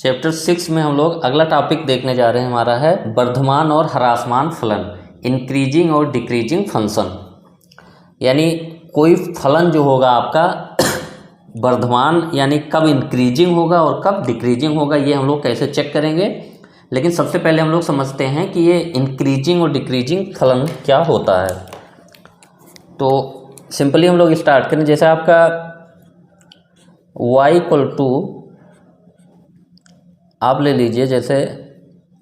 Chapter 6 में हम लोग अगला टॉपिक देखने जा रहे हैं, हमारा है वर्धमान और ह्रासमान फलन, इंक्रीजिंग और डिक्रीजिंग फंक्शन। यानी कोई फलन जो होगा आपका वर्धमान यानी कब इंक्रीजिंग होगा और कब डिक्रीजिंग होगा, ये हम लोग कैसे चेक करेंगे। लेकिन सबसे पहले हम लोग समझते हैं कि ये इंक्रीजिंग और डिक्रीजिंग फलन क्या होता है। तो सिंपली हम लोग स्टार्ट करें। जैसे आपका y इक्वल टू, आप ले लीजिए, जैसे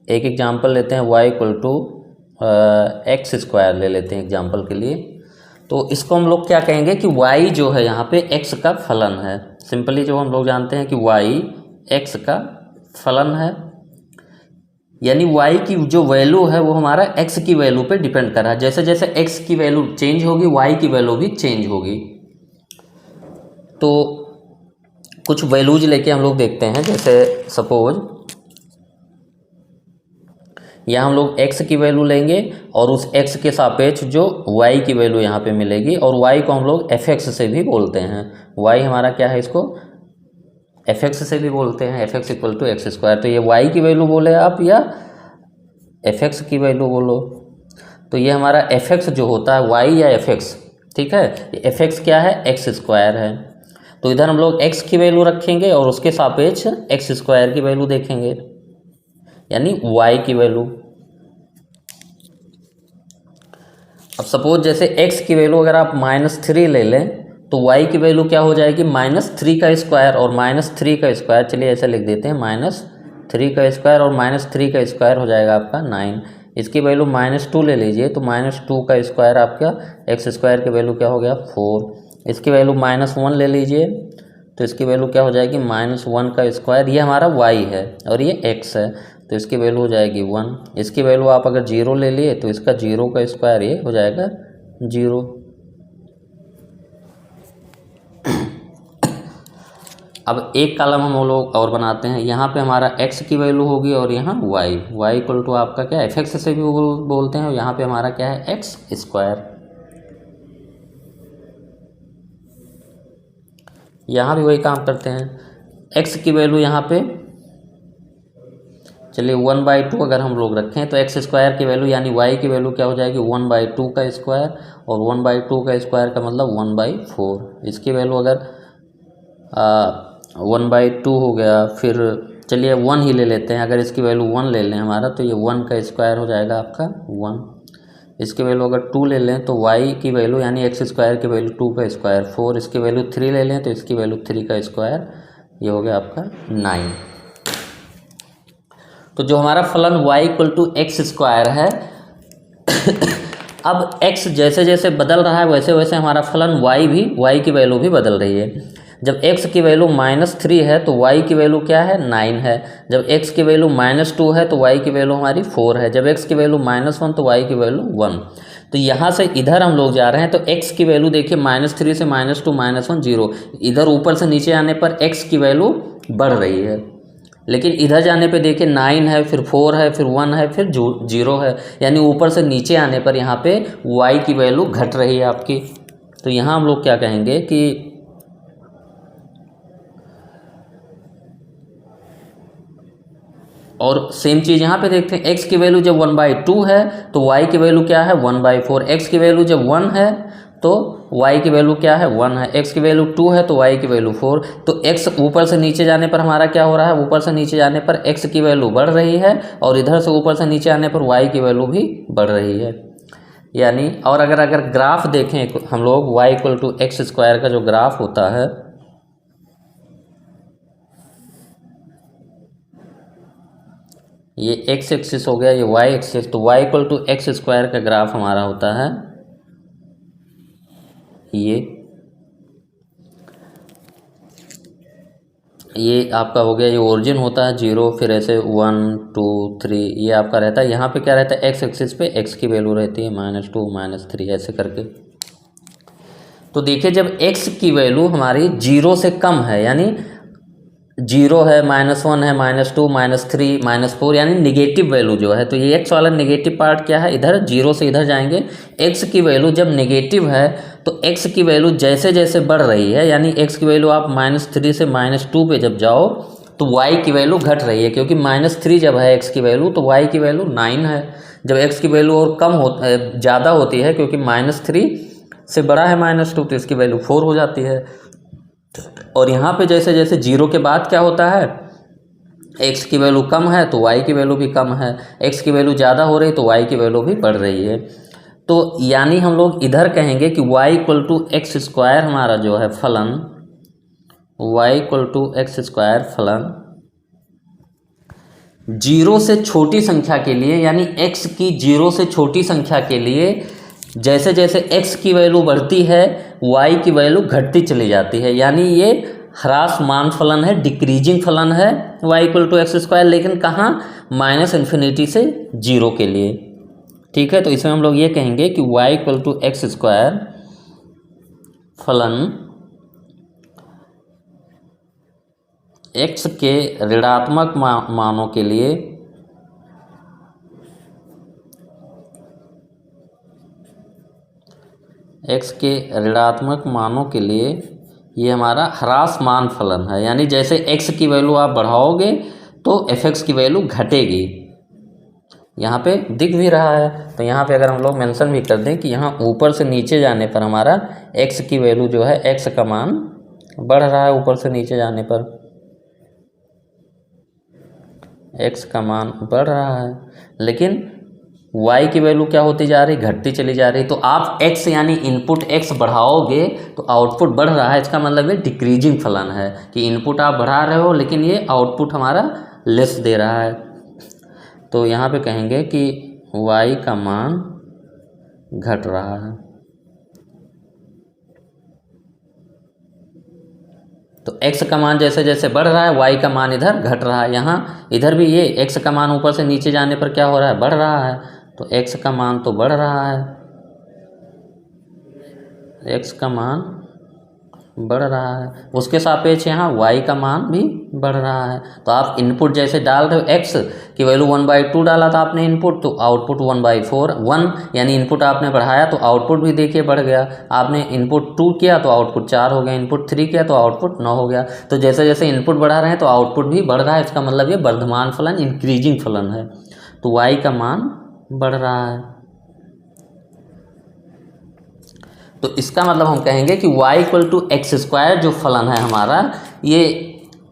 एक एग्जांपल लेते हैं, y equal to x square ले लेते हैं एग्जांपल के लिए। तो इसको हम लोग क्या कहेंगे कि y जो है यहाँ पे x का फलन है। सिंपली जो हम लोग जानते हैं कि y x का फलन है, यानी y की जो वैल्यू है वो हमारा x की वैल्यू पे डिपेंड कर रहा है। जैसे जैसे x की वैल्यू चेंज होगी y की वैल्यू भी चेंज होगी। तो कुछ वैल्यूज लेके हम लोग देखते हैं। जैसे सपोज यहाँ हम लोग x की वैल्यू लेंगे और उस x के सापेक्ष जो y की वैल्यू यहाँ पे मिलेगी, और y को हम लोग fx से भी बोलते हैं। y हमारा क्या है, इसको fx से भी बोलते हैं, fx equal to x square. तो ये y की वैल्यू बोले आप या fx की वैल्यू बोलो, तो ये हमारा fx जो होता है y या fx, ठीक है। fx क्या है, एक्स स्क्वायर है। तो इधर हम लोग x की वैल्यू रखेंगे और उसके सापेक्ष एक्स स्क्वायर की वैल्यू देखेंगे, यानी y की वैल्यू। अब सपोज जैसे x की वैल्यू अगर आप -3 ले लें तो y की वैल्यू क्या हो जाएगी, -3 का स्क्वायर और -3 का स्क्वायर। चलिए ऐसे लिख देते हैं, -3 का स्क्वायर और -3 का स्क्वायर हो जाएगा आपका 9। इसकी वैल्यू -2 ले लीजिए तो -2 का स्क्वायर आपका एक्स स्क्वायर की वैल्यू क्या हो गया, 4। इसकी वैल्यू -1 ले लीजिए तो इसकी वैल्यू क्या हो जाएगी, -1 का स्क्वायर। ये हमारा y है और ये x है, तो इसकी वैल्यू हो जाएगी 1। इसकी वैल्यू आप अगर 0 ले लिए तो इसका 0 का स्क्वायर ये हो जाएगा 0। अब एक कॉलम हम लोग और बनाते हैं। यहाँ पे हमारा x की वैल्यू होगी और यहाँ y इक्वल टू आपका क्या है, fx से भी बोलते हैं, और यहाँ पे हमारा क्या है, एक्स स्क्वायर। यहाँ भी वही काम करते हैं। x की वैल्यू यहाँ पे चलिए 1/2 अगर हम लोग रखें तो एक्स स्क्वायर की वैल्यू यानी y की वैल्यू क्या हो जाएगी, 1/2 का स्क्वायर, और 1/2 का स्क्वायर का मतलब 1/4। इसकी वैल्यू अगर 1/2 हो गया, फिर चलिए 1 ही ले लेते हैं। अगर इसकी वैल्यू 1 ले लें हमारा तो ये 1 का स्क्वायर हो जाएगा आपका 1। इसकी वैल्यू अगर 2 ले लें तो y की वैल्यू यानी एक्स स्क्वायर की वैल्यू 2 का स्क्वायर 4। इसकी वैल्यू 3 ले लें तो इसकी वैल्यू 3 का स्क्वायर, ये हो गया आपका 9। तो जो हमारा फलन y equal to x square है अब x जैसे जैसे बदल रहा है वैसे वैसे हमारा फलन y की वैल्यू भी बदल रही है। जब x की वैल्यू -3 है तो y की वैल्यू क्या है, 9 है। जब x की वैल्यू -2 है तो y की वैल्यू हमारी 4 है। जब x की वैल्यू -1 तो y की वैल्यू 1। तो यहाँ से इधर हम लोग जा रहे हैं तो x की वैल्यू देखिए -3 से -2 -1 0। इधर ऊपर से नीचे आने पर x की वैल्यू बढ़ रही है, लेकिन इधर जाने पे देखिए 9 है, फिर 4 है, फिर 1 है, फिर 0 है। यानी ऊपर से नीचे आने पर यहाँ पे y की वैल्यू घट रही है आपकी। तो यहाँ हम लोग क्या कहेंगे कि और सेम चीज़ यहाँ पे देखते हैं, x की वैल्यू जब 1/2 है तो y की वैल्यू क्या है, 1/4। x की वैल्यू जब 1 है तो y की वैल्यू क्या है, 1 है। x की वैल्यू 2 है तो y की वैल्यू 4। तो x ऊपर से नीचे जाने पर हमारा क्या हो रहा है, ऊपर से नीचे जाने पर x की वैल्यू बढ़ रही है और इधर से ऊपर से नीचे आने पर y की वैल्यू भी बढ़ रही है। यानी और अगर ग्राफ देखें हम लोग, y equal to x square का जो ग्राफ होता है, ये x एक्सिस हो गया, ये y एक्सिस। तो y equal to x square का ग्राफ हमारा होता है ये आपका हो गया, ये ओरिजिन होता है 0, फिर ऐसे 1 2 3 ये आपका रहता है। यहाँ पे क्या रहता है, x एक्सिस पे x की वैल्यू रहती है -2 -3 ऐसे करके। तो देखिए जब x की वैल्यू हमारी 0 से कम है, यानी 0 है, -1 है, -2 -3 -4, यानी निगेटिव वैल्यू जो है, तो ये x वाला निगेटिव पार्ट क्या है, इधर 0 से इधर जाएंगे। x की वैल्यू जब निगेटिव है तो x की वैल्यू जैसे जैसे बढ़ रही है, यानी x की वैल्यू आप -3 से -2 पे जब जाओ तो y की वैल्यू घट रही है, क्योंकि -3 जब है x की वैल्यू तो y की वैल्यू 9 है। जब x की वैल्यू और ज़्यादा होती है, क्योंकि -3 से बड़ा है -2, तो इसकी वैल्यू 4 हो जाती है। और यहाँ पे जैसे जैसे 0 के बाद क्या होता है, x की वैल्यू कम है तो y की वैल्यू भी कम है, x की वैल्यू ज़्यादा हो रही तो y की वैल्यू भी बढ़ रही है। तो यानी हम लोग इधर कहेंगे कि y equal to x square हमारा जो है फलन, y equal to x square फलन 0 से छोटी संख्या के लिए, यानी x की 0 से छोटी संख्या के लिए जैसे जैसे x की वैल्यू बढ़ती है y की वैल्यू घटती चली जाती है। यानी ये ह्रासमान फलन है, डिक्रीजिंग फलन है y equal to x square, लेकिन कहाँ, -∞ से 0 के लिए। ठीक है, तो इसमें हम लोग ये कहेंगे कि y equal to x square फलन x के ऋणात्मक मानों के लिए x के ऋणात्मक मानों के लिए ये हमारा ह्रासमान फलन है। यानी जैसे x की वैल्यू आप बढ़ाओगे तो f(x) की वैल्यू घटेगी। यहाँ पे दिख भी रहा है, तो यहाँ पे अगर हम लोग मेंशन भी कर दें कि यहाँ ऊपर से नीचे जाने पर हमारा x की वैल्यू जो है, x का मान बढ़ रहा है, ऊपर से नीचे जाने पर x का मान बढ़ रहा है, लेकिन y की वैल्यू क्या होती जा रही, घटती चली जा रही। तो आप x यानी इनपुट x बढ़ाओगे तो आउटपुट बढ़ रहा है, इसका मतलब ये डिक्रीजिंग फलन है कि इनपुट आप बढ़ा रहे हो लेकिन ये आउटपुट हमारा लेस दे रहा है। तो यहाँ पे कहेंगे कि y का मान घट रहा है। तो x का मान जैसे जैसे बढ़ रहा है y का मान इधर घट रहा है। यहाँ इधर भी ये x का मान ऊपर से नीचे जाने पर क्या हो रहा है, बढ़ रहा है। तो x का मान तो बढ़ रहा है, x का मान बढ़ रहा है, उसके सापेक्ष यहाँ y का मान भी बढ़ रहा है। तो आप इनपुट जैसे डाल रहे हो, x की वैल्यू 1/2 डाला था आपने इनपुट, तो आउटपुट 1/4, 1 यानी इनपुट आपने बढ़ाया तो आउटपुट भी देखिए बढ़ गया। आपने इनपुट 2 किया तो आउटपुट 4 हो गया, इनपुट 3 किया तो आउटपुट 9 हो गया। तो जैसे जैसे इनपुट बढ़ा रहे हैं तो आउटपुट भी बढ़ रहा है, इसका मतलब ये वर्धमान फलन, इंक्रीजिंग फलन है। तो y का मान बढ़ रहा है। तो इसका मतलब हम कहेंगे कि y equal to x square जो फलन है हमारा, ये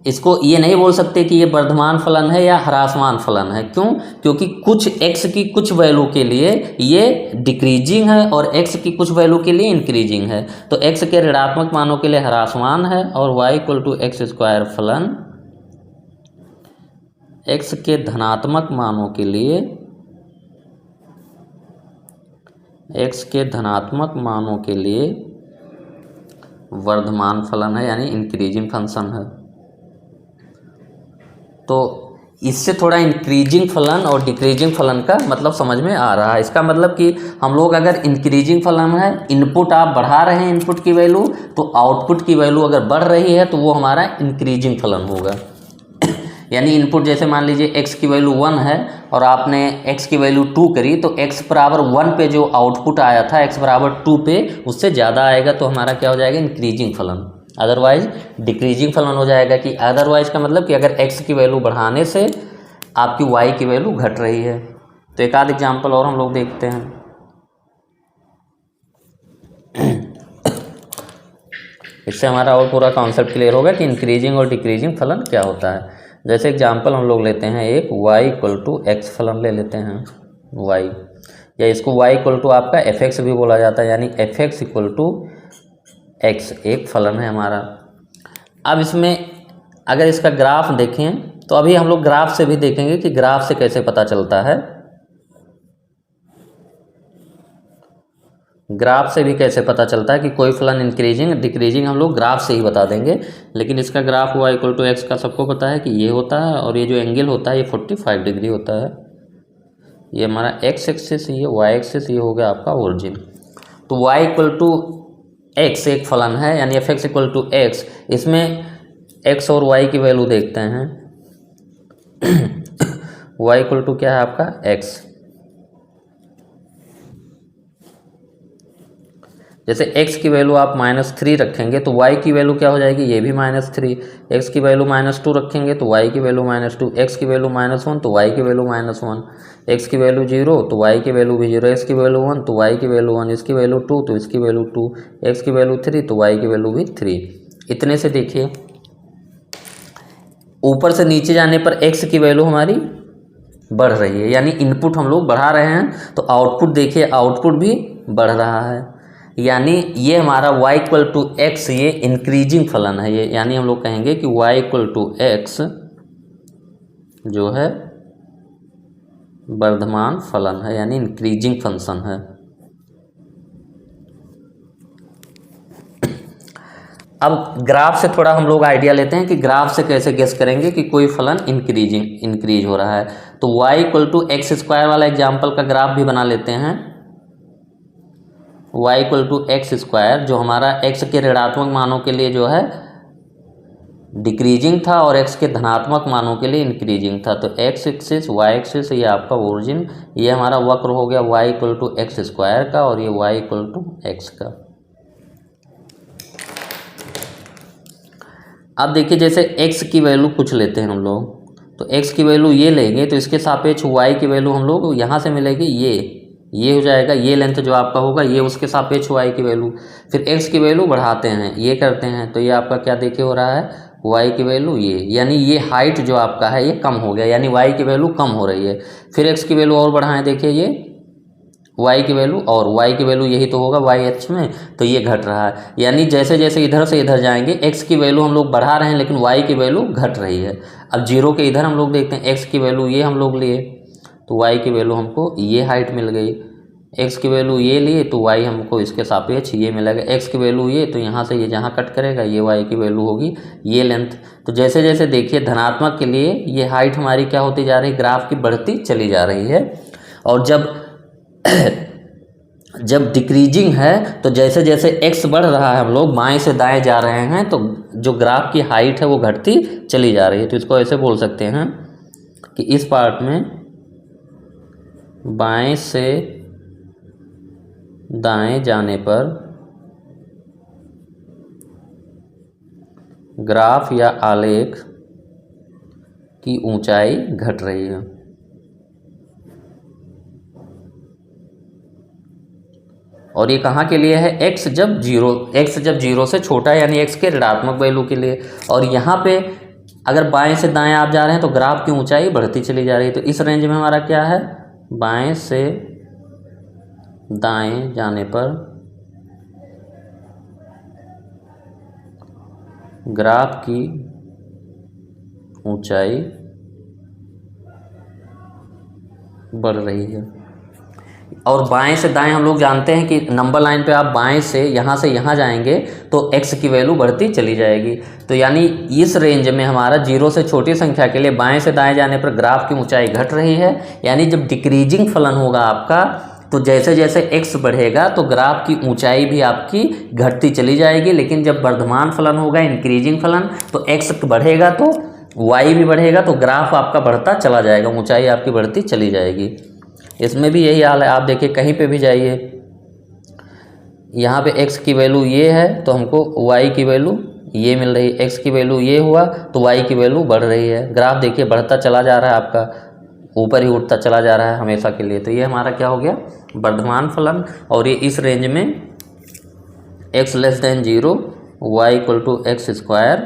इसको ये नहीं बोल सकते कि ये वर्धमान फलन है या ह्रासमान फलन है। क्यों? क्योंकि कुछ x की कुछ वैल्यू के लिए ये डिक्रीजिंग है और x की कुछ वैल्यू के लिए इंक्रीजिंग है। तो x के ऋणात्मक मानों के लिए ह्रासमान है और y equal to x square फलन x के धनात्मक मानों के लिए, x के धनात्मक मानों के लिए वर्धमान फलन है, यानी इंक्रीजिंग फंक्शन है। तो इससे थोड़ा इंक्रीजिंग फलन और डिक्रीजिंग फलन का मतलब समझ में आ रहा है। इसका मतलब कि हम लोग अगर इंक्रीजिंग फलन है, इनपुट आप बढ़ा रहे हैं इनपुट की वैल्यू, तो आउटपुट की वैल्यू अगर बढ़ रही है तो वो हमारा इंक्रीजिंग फलन होगा। यानी इनपुट जैसे मान लीजिए x की वैल्यू 1 है और आपने x की वैल्यू 2 करी, तो x बराबर 1 पे जो आउटपुट आया था x बराबर 2 पे उससे ज़्यादा आएगा, तो हमारा क्या हो जाएगा, इंक्रीजिंग फलन। अदरवाइज डिक्रीजिंग फलन हो जाएगा। कि अदरवाइज का मतलब कि अगर x की वैल्यू बढ़ाने से आपकी y की वैल्यू घट रही है। तो एक आध एग्जाम्पल और हम लोग देखते हैं। इससे हमारा और पूरा कॉन्सेप्ट क्लियर होगा कि इंक्रीजिंग और डिक्रीजिंग फलन क्या होता है। जैसे एग्जाम्पल हम लोग लेते हैं एक y इक्वल टू एक्स फलन ले लेते हैं y, या इसको y इक्वल टू आपका f(x) भी बोला जाता है, यानी f(x) इक्वल टू x एक फलन है हमारा। अब इसमें अगर इसका ग्राफ देखें तो अभी हम लोग ग्राफ से भी देखेंगे कि ग्राफ से कैसे पता चलता है, ग्राफ से भी कैसे पता चलता है कि कोई फलन इंक्रीजिंग डिक्रीजिंग, हम लोग ग्राफ से ही बता देंगे। लेकिन इसका graph y equal to x का सबको पता है कि ये होता है, और ये जो एंगल होता है ये 45 डिग्री होता है। ये हमारा x एक्सिस, ये y एक्सिस, ये हो गया आपका ओरिजिन। तो y इक्वल टू एक्स एक फलन है, यानी f(x) इक्वल टू एक्स। इसमें x और y की वैल्यू देखते हैं। y इक्वल टू क्या है आपका x। जैसे x की वैल्यू आप -3 रखेंगे तो y की वैल्यू क्या हो जाएगी, ये भी -3। x की वैल्यू -2 रखेंगे तो y की वैल्यू -2, x की वैल्यू -1 तो y की वैल्यू -1, x की वैल्यू 0 तो y की वैल्यू भी 0, x की वैल्यू 1 तो y की वैल्यू 1, इसकी वैल्यू 2 तो इसकी वैल्यू 2, x की वैल्यू 3 तो y की वैल्यू भी 3। इतने से देखिए ऊपर से नीचे जाने पर x की वैल्यू हमारी बढ़ रही है, यानी इनपुट हम लोग बढ़ा रहे हैं तो आउटपुट देखिए आउटपुट भी बढ़ रहा है, यानी ये हमारा y=x ये इंक्रीजिंग फलन है ये, यानी हम लोग कहेंगे कि y=x जो है वर्धमान फलन है, यानी इंक्रीजिंग फंक्शन है। अब ग्राफ से थोड़ा हम लोग आइडिया लेते हैं कि ग्राफ से कैसे गेस करेंगे कि कोई फलन इंक्रीज हो रहा है। तो y=x² वाला एग्जाम्पल का ग्राफ भी बना लेते हैं। y=x² जो हमारा x के ऋणात्मक मानों के लिए जो है डिक्रीजिंग था और x के धनात्मक मानों के लिए इंक्रीजिंग था। तो x एक्सिस y एक्सिस ये आपका ओरिजिन, ये हमारा वक्र हो गया y=x² का और ये y=x का। अब देखिए जैसे x की वैल्यू कुछ लेते हैं हम लोग, तो x की वैल्यू ये लेंगे तो इसके सापेक्ष y की वैल्यू हम लोग यहाँ से मिलेगी ये हो जाएगा, ये लेंथ जो आपका होगा ये उसके सापेक्ष y की वैल्यू, फिर x की वैल्यू बढ़ाते हैं ये करते हैं तो ये आपका क्या देखिए हो रहा है y की वैल्यू ये, यानी ये हाइट जो आपका है ये कम हो गया, यानी y की वैल्यू कम हो रही है। फिर x की वैल्यू और बढ़ाएं, देखिए ये y की वैल्यू, और y की वैल्यू यही तो होगा y अक्ष में, तो ये घट रहा है, यानी जैसे जैसे इधर से इधर जाएंगे x की वैल्यू हम लोग बढ़ा रहे हैं लेकिन y की वैल्यू घट रही है। अब जीरो के इधर हम लोग देखते हैं x की वैल्यू ये हम लोग लिए तो y की वैल्यू हमको ये हाइट मिल गई, x की वैल्यू ये लिए तो y हमको इसके सापेक्ष ये मिलेगा, x की वैल्यू ये तो यहाँ से ये जहाँ कट करेगा ये y की वैल्यू होगी ये लेंथ। तो जैसे जैसे देखिए धनात्मक के लिए ये हाइट हमारी क्या होती जा रही है, ग्राफ की बढ़ती चली जा रही है, और जब डिक्रीजिंग है तो जैसे जैसे x बढ़ रहा है हम लोग बाएं से दाएं जा रहे हैं तो जो ग्राफ की हाइट है वो घटती चली जा रही है। तो इसको ऐसे बोल सकते हैं कि इस पार्ट में बाएं से दाएं जाने पर ग्राफ या आलेख की ऊंचाई घट रही है। और ये कहाँ के लिए है, x जब जीरो से छोटा है, यानी x के ऋणात्मक वैल्यू के लिए। और यहाँ पे अगर बाएं से दाएं आप जा रहे हैं तो ग्राफ की ऊंचाई बढ़ती चली जा रही है। तो इस रेंज में हमारा क्या है, बाएं से दाएं जाने पर ग्राफ की ऊंचाई बढ़ रही है। और बाएं से दाएं हम लोग जानते हैं कि नंबर लाइन पे आप बाएं से यहाँ जाएंगे तो x की वैल्यू बढ़ती चली जाएगी। तो यानी इस रेंज में हमारा जीरो से छोटी संख्या के लिए बाएं से दाएं जाने पर ग्राफ की ऊंचाई घट रही है, यानी जब डिक्रीजिंग फलन होगा आपका तो जैसे जैसे x बढ़ेगा तो ग्राफ की ऊंचाई भी आपकी घटती चली जाएगी। लेकिन जब वर्धमान फलन होगा इंक्रीजिंग फलन तो x बढ़ेगा तो y भी बढ़ेगा, तो ग्राफ आपका बढ़ता चला जाएगा, ऊंचाई आपकी बढ़ती चली जाएगी। इसमें भी यही हाल है, आप देखिए कहीं पे भी जाइए, यहाँ पे x की वैल्यू ये है तो हमको y की वैल्यू ये मिल रही है, x की वैल्यू ये हुआ तो y की वैल्यू बढ़ रही है। ग्राफ देखिए बढ़ता चला जा रहा है, आपका ऊपर ही उठता चला जा रहा है हमेशा के लिए। तो ये हमारा क्या हो गया, वर्धमान फलन, और ये इस रेंज में x <0 y=x²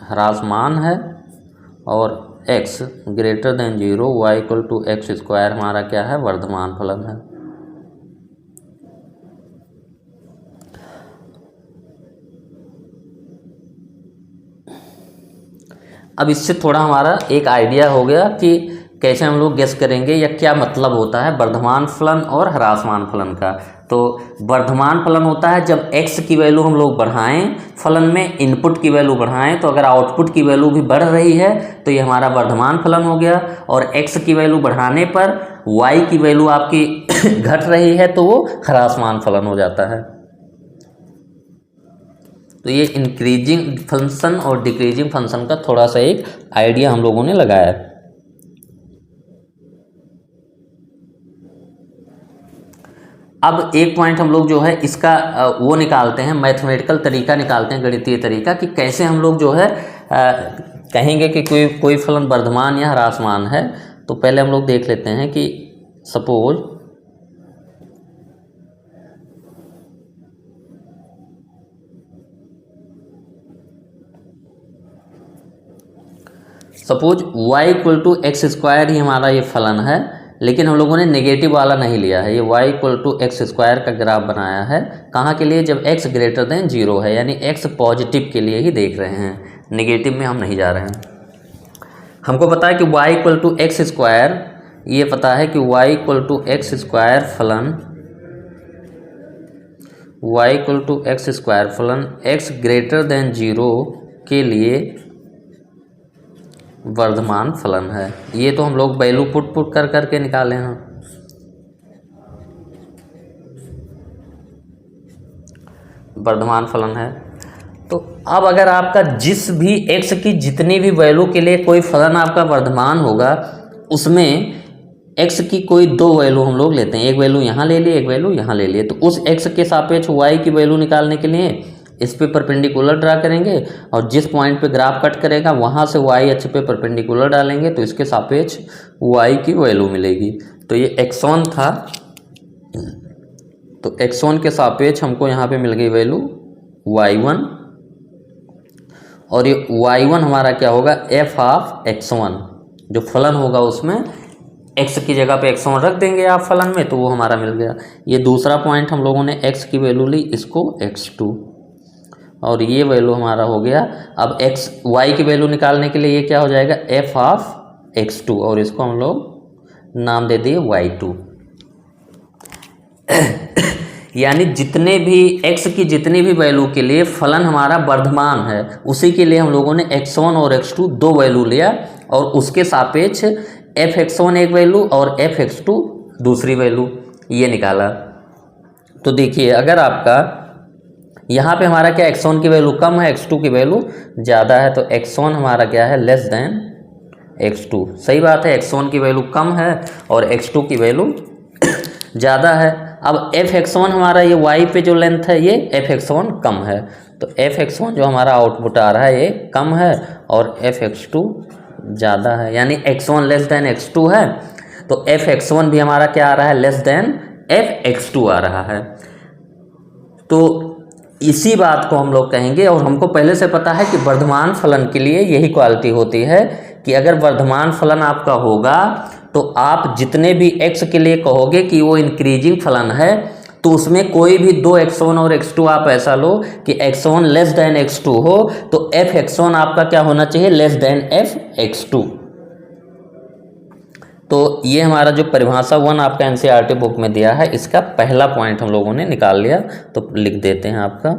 ह्रासमान है और x <0 y=x² हमारा क्या है, वर्धमान फलन है। अब इससे थोड़ा हमारा एक आइडिया हो गया कि कैसे हम लोग गेस करेंगे या क्या मतलब होता है वर्धमान फलन और ह्रासमान फलन का। तो वर्धमान फलन होता है जब x की वैल्यू हम लोग बढ़ाएं, फलन में इनपुट की वैल्यू बढ़ाएं, तो अगर आउटपुट की वैल्यू भी बढ़ रही है तो ये हमारा वर्धमान फलन हो गया। और x की वैल्यू बढ़ाने पर y की वैल्यू आपकी घट रही है तो वो ह्रासमान फलन हो जाता है। तो ये इंक्रीजिंग फंक्शन और डिक्रीजिंग फंक्शन का थोड़ा सा एक आइडिया हम लोगों ने लगाया है। अब एक पॉइंट हम लोग जो है इसका वो निकालते हैं, मैथमेटिकल तरीका निकालते हैं, गणितीय तरीका, कि कैसे हम लोग जो है कहेंगे कि कोई फलन वर्धमान या ह्रासमान है। तो पहले हम लोग देख लेते हैं कि suppose y equal to x square ही हमारा ये फलन है, लेकिन हम लोगों ने नेगेटिव वाला नहीं लिया है। ये y equal to x square का ग्राफ बनाया है। कहाँ के लिए? जब x ग्रेटर देन 0 है, यानी x पॉजिटिव के लिए ही देख रहे हैं, नेगेटिव में हम नहीं जा रहे हैं। हमको पता है कि y equal to x square, ये पता है कि y equal to x square फलन, y equal to x square फलन x ग्रेटर देन 0 के लिए वर्धमान फलन है। ये तो हम लोग वैल्यू पुट कर करके निकाले हैं। वर्धमान फलन है। तो अब अगर आपका जिस भी x की जितनी भी वैल्यू के लिए कोई फलन आपका वर्धमान होगा, उसमें x की कोई दो वैल्यू हम लोग लेते हैं, एक वैल्यू यहाँ ले लिए, एक वैल्यू यहाँ ले लिए। तो उस x के सापेक्ष y की वैल्यू निकालने के लिए इस पे परपेंडिकुलर ड्रा करेंगे, और जिस पॉइंट पे ग्राफ कट करेगा वहाँ से y अक्ष पे परपेंडिकुलर डालेंगे, तो इसके सापेक्ष y की वैल्यू मिलेगी। तो ये x1 था, तो x1 के सापेक्ष हमको यहाँ पे मिल गई वैल्यू y1, और ये y1 हमारा क्या होगा? f ऑफ x1, जो फलन होगा उसमें x की जगह पे x1 रख देंगे आप फलन में, तो वो हमारा मिल गया। ये दूसरा पॉइंट हम लोगों ने x की वैल्यू ली, इसको x2, और ये वैल्यू हमारा हो गया। अब y की वैल्यू निकालने के लिए ये क्या हो जाएगा? f ऑफ x2, और इसको हम लोग नाम दे दिए y2। यानी जितने भी x की जितनी भी वैल्यू के लिए फलन हमारा वर्धमान है, उसी के लिए हम लोगों ने x1 और x2 दो वैल्यू लिया, और उसके सापेक्ष f(x1) एक वैल्यू और f(x2) दूसरी वैल्यू, ये निकाला। तो देखिए, अगर आपका यहाँ पे हमारा क्या x1 की वैल्यू कम है, x2 की वैल्यू ज़्यादा है, तो x1 हमारा क्या है? Less than x2। सही बात है, x1 की वैल्यू कम है और x2 की वैल्यू ज़्यादा है। अब f(x1) हमारा ये y पे जो लेंथ है, ये f(x1) कम है, तो f(x1) जो हमारा आउटपुट आ रहा है ये कम है, और f(x2) ज़्यादा है, यानी x1 लेस देन x2 है, तो f(x1) भी हमारा क्या आ रहा है? लेस देन f(x2) आ रहा है। तो इसी बात को हम लोग कहेंगे, और हमको पहले से पता है कि वर्धमान फलन के लिए यही क्वालिटी होती है कि अगर वर्धमान फलन आपका होगा तो आप जितने भी x के लिए कहोगे कि वो इंक्रीजिंग फलन है, तो उसमें कोई भी दो x1 और x2 आप ऐसा लो कि x1 लेस देन x2 हो, तो f(x1) आपका क्या होना चाहिए? Less than f(x2). तो ये हमारा जो परिभाषा 1 आपका एनसीईआरटी बुक में दिया है, इसका पहला पॉइंट हम लोगों ने निकाल लिया। तो लिख देते हैं आपका,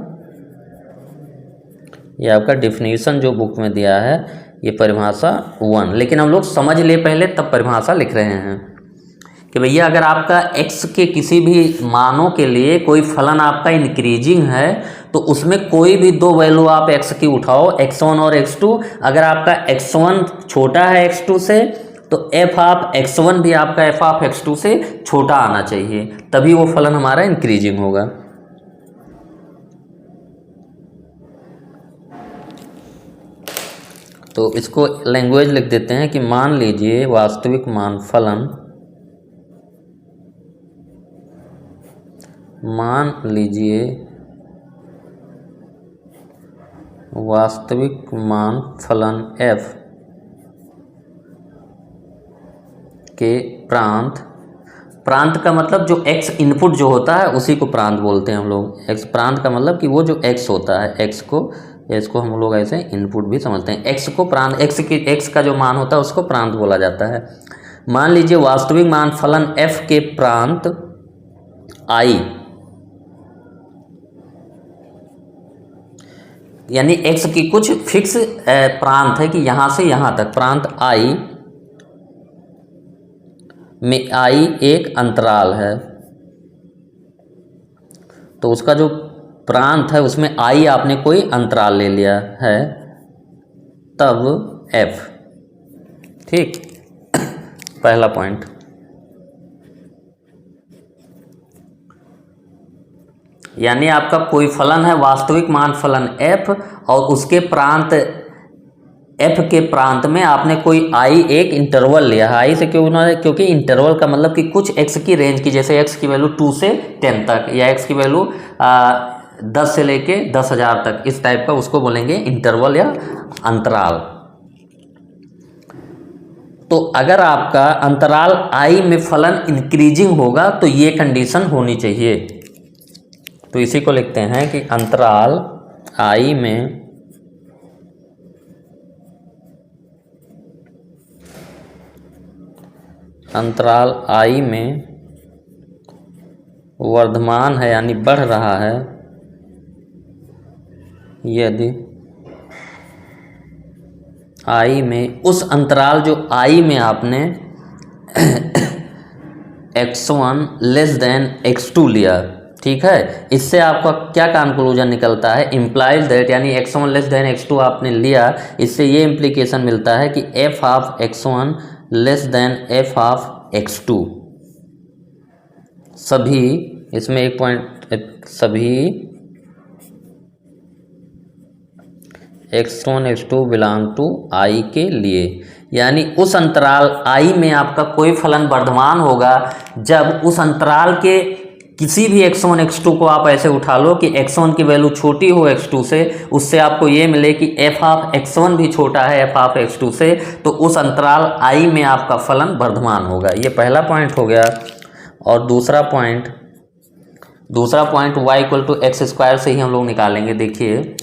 ये आपका डिफिनीशन जो बुक में दिया है, ये परिभाषा 1। लेकिन हम लोग समझ ले पहले, तब परिभाषा लिख रहे हैं कि भैया अगर आपका x के किसी भी मानों के लिए कोई फलन आपका इंक्रीजिंग है, तो उसमें कोई भी दो वैल्यू आप x की उठाओ, x1 और x2। अगर आपका x1 छोटा है x2 से, तो f ऑफ x1 भी आपका f ऑफ x2 से छोटा आना चाहिए, तभी वो फलन हमारा इंक्रीजिंग होगा। तो इसको लैंग्वेज लिख देते हैं कि मान लीजिए वास्तविक मान फलन, मान लीजिए वास्तविक मान फलन f के प्रांत, प्रांत का मतलब जो x इनपुट जो होता है उसी को प्रांत बोलते हैं हम लोग। x प्रांत का मतलब कि वो जो x होता है, x को, इसको हम लोग ऐसे इनपुट भी समझते हैं। x को प्रांत, x का जो मान होता है उसको प्रांत बोला जाता है। मान लीजिए वास्तविक मान फलन f के प्रांत i, यानी x की कुछ फिक्स प्रांत है कि यहाँ से यहाँ तक, प्रांत i में i एक अंतराल है, तो उसका जो प्रांत है उसमें i आपने कोई अंतराल ले लिया है, तब f। ठीक, पहला पॉइंट। यानी आपका कोई फलन है, वास्तविक मान फलन f, और उसके प्रांत f के प्रांत में आपने कोई i एक इंटरवल लिया है। i से क्यों ना, क्योंकि इंटरवल का मतलब कि कुछ x की रेंज की, जैसे x की वैल्यू 2 से 10 तक, या x की वैल्यू 10 से लेके 10,000 तक, इस टाइप का उसको बोलेंगे इंटरवल या अंतराल। तो अगर आपका अंतराल i में फलन इंक्रीजिंग होगा तो ये कंडीशन होनी चाहिए। तो इसी को लिखते हैं कि अंतराल i में वर्धमान है यानी बढ़ रहा है, यदि i में उस अंतराल जो i में आपने x1 लेस देन x2 लिया, ठीक है। इससे आपका क्या कंक्लूजन निकलता है, इम्प्लाइज दैट, यानी x1 लेस देन x2 आपने लिया, इससे ये इम्प्लीकेशन मिलता है कि f of x1 less than f of x2 सभी, इसमें एक पॉइंट, सभी x1 x2 belong to i के लिए, यानी उस अंतराल i में आपका कोई फलन वर्धमान होगा जब उस अंतराल के किसी भी x1 x2 को आप ऐसे उठा लो कि x1 की वैल्यू छोटी हो x2 से, उससे आपको ये मिले कि f ऑफ x1 भी छोटा है f ऑफ x2 से, तो उस अंतराल i में आपका फलन वर्धमान होगा। ये पहला पॉइंट हो गया। और दूसरा point y equal to x square से ही हम लोग निकालेंगे। देखिए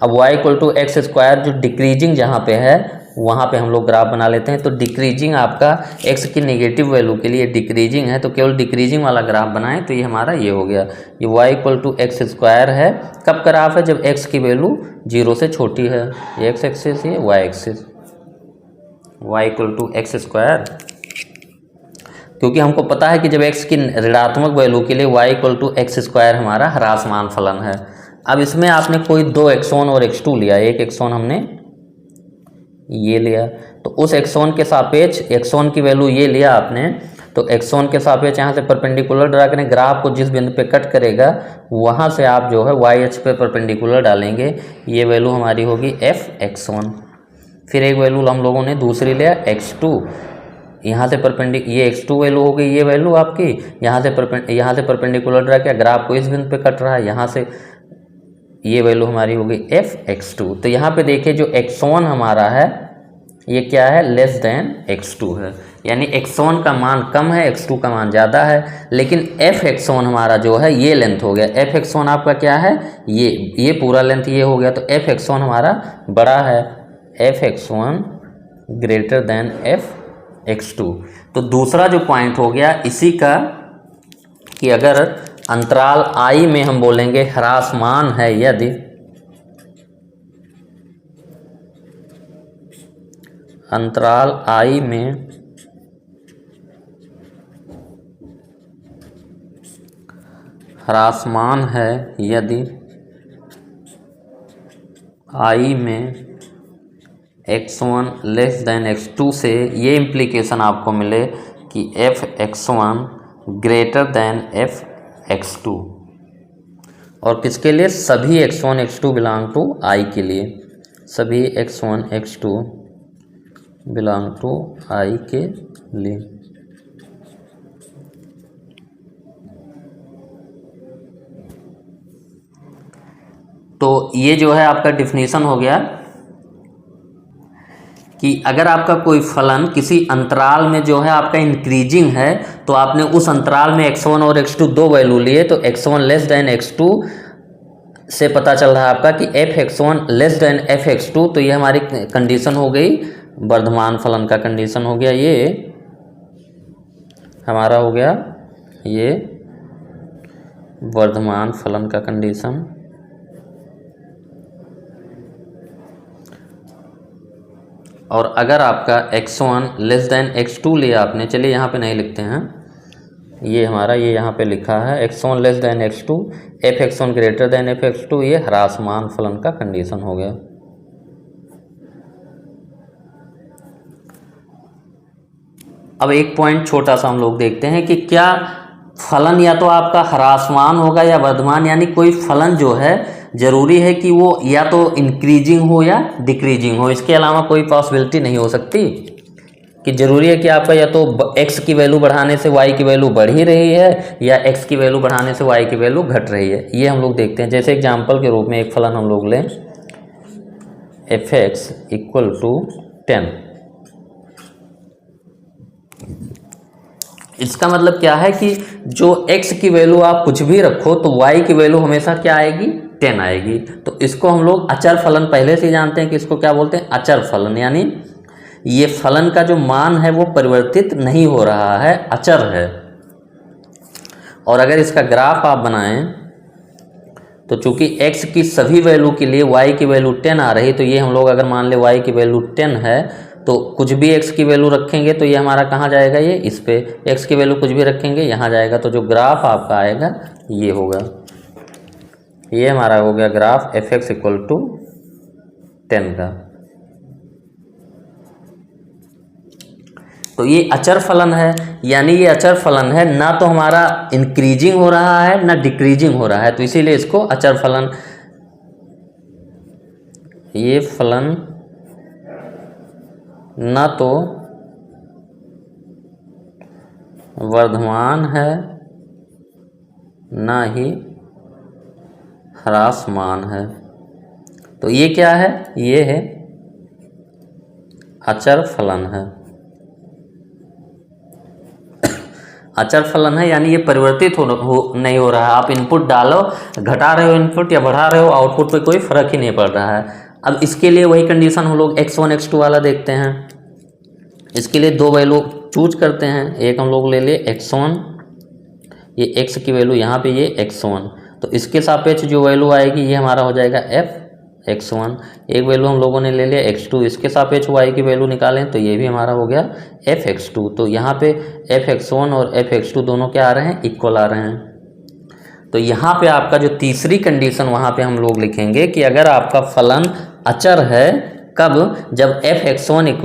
अब y equal to x square जो डिक्रीजिंग जहाँ पे है वहाँ पे हम लोग ग्राफ बना लेते हैं। तो डिक्रीजिंग आपका x की नेगेटिव वैल्यू के लिए डिक्रीजिंग है, तो केवल डिक्रीजिंग वाला ग्राफ बनाएं। तो ये हमारा ये हो गया, ये y equal to x square है। कब ग्राफ है, जब x की वैल्यू 0 से छोटी है। ये x एक्सिस, ये y axis, y equal to x square, क्योंकि हमको पता है कि जब x की ऋणात्मक वैल्यू के लिए y equal to x square हमारा ह्रासमान फलन है। अब इसमें आपने कोई दो x1 और x2 लिया, एक x1 हमने ये लिया, तो उस x1 के सापेक्ष x1 की वैल्यू ये लिया आपने, तो x1 के सापेक्ष यहाँ से परपेंडिकुलर ड्रा करें। ग्राफ को जिस बिंदु पे कट करेगा वहाँ से आप जो है y अक्ष पे परपेंडिकुलर डालेंगे, ये वैल्यू हमारी होगी f(x1). फिर एक वैल्यू हम लोगों ने दूसरी लिया x2, यहाँ से ये x2 वैल्यू हो गई, ये वैल्यू आपकी यहाँ से परपेंडिकुलर ड्रा किया, ग्राफ को इस बिंदु पे कट रहा है, यहाँ से ये वैल्यू हमारी हो गई f(x2). तो यहाँ पे देखिए जो x1 हमारा है ये क्या है, लेस देन x2 है, यानी x1 का मान कम है, x2 का मान ज़्यादा है। लेकिन f(x1) हमारा जो है ये लेंथ हो गया, f(x1) आपका क्या है, ये पूरा लेंथ ये हो गया, तो f(x1) हमारा बड़ा है, f(x1) ग्रेटर देन f(x2). तो दूसरा जो पॉइंट हो गया इसी का कि अगर अंतराल i में हम बोलेंगे ह्रासमान है, यदि अंतराल i में ह्रासमान है, यदि i में x1 लेस देन x2 से ये इम्प्लीकेशन आपको मिले कि f(x1) ग्रेटर देन f(x2), और किसके लिए, सभी x1 x2 belong to i के लिए, सभी x1 x2 belong to i के लिए। तो ये जो है आपका डिफिनीशन हो गया कि अगर आपका कोई फलन किसी अंतराल में जो है आपका इंक्रीजिंग है, तो आपने उस अंतराल में x1 और x2 दो वैल्यू लिए, तो x1 लेस देन x2 से पता चल रहा है आपका कि f(x1) लेस देन f(x2), तो ये हमारी कंडीशन हो गई, वर्धमान फलन का कंडीशन हो गया, ये हमारा हो गया ये वर्धमान फलन का कंडीशन। और अगर आपका x1 लेस देन x2 लिया आपने, चलिए यहाँ पे नहीं लिखते हैं, ये हमारा ये यहाँ पे लिखा है x1 less than x2, f(x1) greater than f(x2), ये ह्रासमान फलन का कंडीशन हो गया। अब एक पॉइंट छोटा सा हम लोग देखते हैं कि क्या फलन या तो आपका ह्रासमान होगा या वर्धमान, यानी कोई फलन जो है ज़रूरी है कि वो या तो इंक्रीजिंग हो या डिक्रीजिंग हो, इसके अलावा कोई पॉसिबिलिटी नहीं हो सकती कि ज़रूरी है कि आपका या तो x की वैल्यू बढ़ाने से y की वैल्यू बढ़ ही रही है या x की वैल्यू बढ़ाने से y की वैल्यू घट रही है। ये हम लोग देखते हैं। जैसे एग्जांपल के रूप में एक फलन हम लोग लें f(x) = 10। इसका मतलब क्या है कि जो x की वैल्यू आप कुछ भी रखो तो y की वैल्यू हमेशा क्या आएगी, 10 आएगी। तो इसको हम लोग अचर फलन पहले से ही जानते हैं कि इसको क्या बोलते हैं, अचर फलन, यानी ये फलन का जो मान है वो परिवर्तित नहीं हो रहा है, अचर है। और अगर इसका ग्राफ आप बनाएं तो चूंकि x की सभी वैल्यू के लिए y की वैल्यू 10 आ रही, तो ये हम लोग अगर मान ले y की वैल्यू 10 है तो कुछ भी x की वैल्यू रखेंगे तो ये हमारा कहाँ जाएगा, ये इस पे x की वैल्यू कुछ भी रखेंगे यहाँ जाएगा। तो जो ग्राफ आपका आएगा ये होगा, ये हमारा हो गया ग्राफ f(x) = 10 का। तो ये अचर फलन है, यानी ये अचर फलन है, ना तो हमारा इंक्रीजिंग हो रहा है ना डिक्रीजिंग हो रहा है, तो इसीलिए इसको अचर फलन, ये फलन ना तो वर्धमान है ना ही ह्रासमान है। तो ये क्या है, ये है अचर फलन है। अचर फलन है यानी ये परिवर्तित नहीं हो रहा है। आप इनपुट डालो, घटा रहे हो इनपुट या बढ़ा रहे हो आउटपुट पे कोई फर्क ही नहीं पड़ रहा है। अब इसके लिए वही कंडीशन हम लोग x1 x2 वाला देखते हैं। इसके लिए दो वैल्यू चूज करते हैं, एक हम लोग ले लिए x1, ये x की वैल्यू यहाँ पे ये x1, तो इसके सापेक्ष जो वैल्यू आएगी ये हमारा हो जाएगा f(x1)। एक वैल्यू हम लोगों ने ले लिया x2, इसके सापेक्ष y की वैल्यू निकालें तो ये भी हमारा हो गया f(x2)। तो यहाँ पे f(x1) और f(x2) दोनों क्या आ रहे हैं, इक्वल आ रहे हैं। तो यहाँ पे आपका जो तीसरी कंडीशन वहाँ पे हम लोग लिखेंगे कि अगर आपका फलन अचर है, कब, जब f(x1) =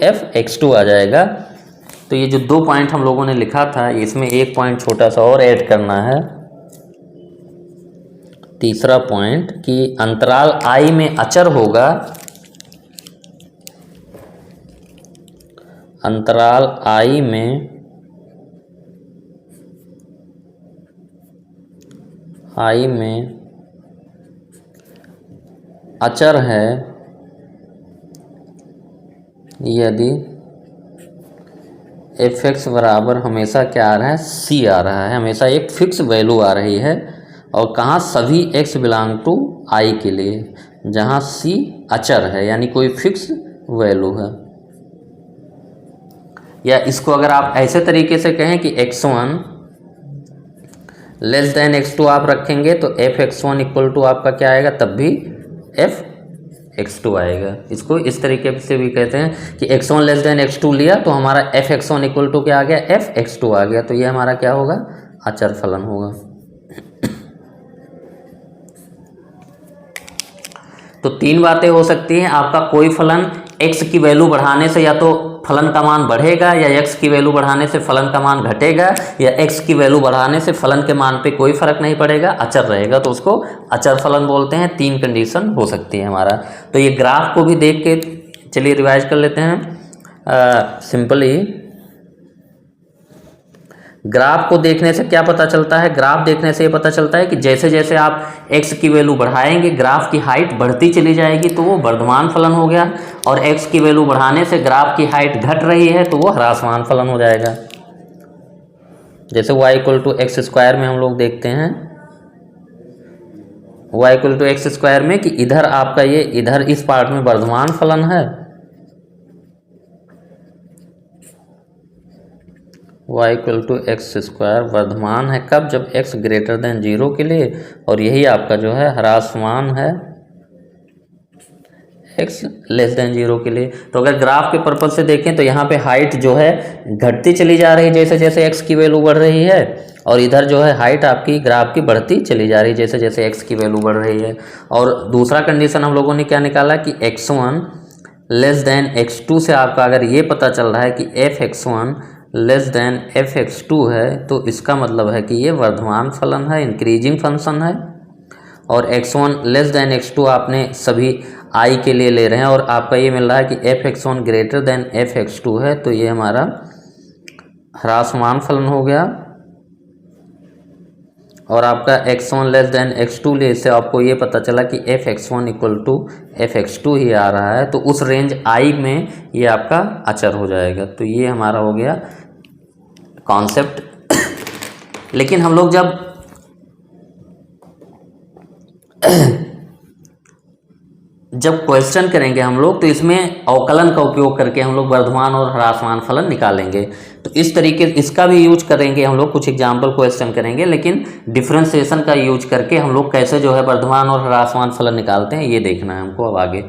f(x2) आ जाएगा। तो ये जो दो पॉइंट हम लोगों ने लिखा था इसमें एक पॉइंट छोटा सा और ऐड करना है, तीसरा पॉइंट कि अंतराल I में अचर होगा, अंतराल I में अचर है यदि f(x) बराबर हमेशा क्या आ रहा है, c आ रहा है, हमेशा एक फिक्स वैल्यू आ रही है। और कहाँ, सभी x बिलोंग टू I के लिए, जहाँ c अचर है यानी कोई फिक्स वैल्यू है। या इसको अगर आप ऐसे तरीके से कहें कि x1 < x2 आप रखेंगे तो f(x1) = आपका क्या आएगा, तब भी f(x2) आएगा। इसको इस तरीके से भी कहते हैं कि x1 < x2 लिया तो हमारा f(x1) = क्या आ गया, f(x2) आ गया। तो ये हमारा क्या होगा, अचर फलन होगा। तो तीन बातें हो सकती हैं, आपका कोई फलन x की वैल्यू बढ़ाने से या तो फलन का मान बढ़ेगा, या x की वैल्यू बढ़ाने से फलन का मान घटेगा, या x की वैल्यू बढ़ाने से फलन के मान पे कोई फर्क नहीं पड़ेगा, अचर रहेगा, तो उसको अचर फलन बोलते हैं। तीन कंडीशन हो सकती है हमारा। तो ये ग्राफ को भी देख के चलिए रिवाइज कर लेते हैं। सिंपली ग्राफ को देखने से क्या पता चलता है, ग्राफ देखने से ये पता चलता है कि जैसे जैसे आप x की वैल्यू बढ़ाएंगे ग्राफ की हाइट बढ़ती चली जाएगी तो वो वर्धमान फलन हो गया, और x की वैल्यू बढ़ाने से ग्राफ की हाइट घट रही है तो वो ह्रासमान फलन हो जाएगा। जैसे y = x² में हम लोग देखते हैं, y = x² में कि इधर आपका ये इधर इस पार्ट में वर्धमान फलन है, y = x² वर्धमान है कब, जब x > 0 के लिए, और यही आपका जो है ह्रासमान है x < 0 के लिए। तो अगर ग्राफ के पर्पज से देखें तो यहाँ पे हाइट जो है घटती चली जा रही है जैसे जैसे x की वैल्यू बढ़ रही है, और इधर जो है हाइट आपकी ग्राफ की बढ़ती चली जा रही है जैसे जैसे x की वैल्यू बढ़ रही है। और दूसरा कंडीशन हम लोगों ने क्या निकाला कि x1 < x2 से आपका अगर ये पता चल रहा है कि f(x1) लेस देन f(x2) है तो इसका मतलब है कि ये वर्धमान फलन है, इंक्रीजिंग फंक्शन है। और x1 लेस देन x2 आपने सभी i के लिए ले रहे हैं और आपका ये मिल रहा है कि f(x1) ग्रेटर देन f(x2) है, तो ये हमारा ह्रासमान फलन हो गया। और आपका x1 लेस देन x2 ले से आपको ये पता चला कि f(x1) इक्वल टू f(x2) ही आ रहा है, तो उस रेंज i में ये आपका अचर हो जाएगा। तो ये हमारा हो गया कॉन्सेप्ट। लेकिन हम लोग जब क्वेश्चन करेंगे हम लोग तो इसमें अवकलन का उपयोग करके हम लोग वर्धमान और ह्रासमान फलन निकालेंगे। तो इस तरीके इसका भी यूज करेंगे हम लोग, कुछ एग्जाम्पल क्वेश्चन करेंगे, लेकिन डिफरेंशिएशन का यूज करके हम लोग कैसे जो है वर्धमान और ह्रासमान फलन निकालते हैं ये देखना है हमको अब आगे।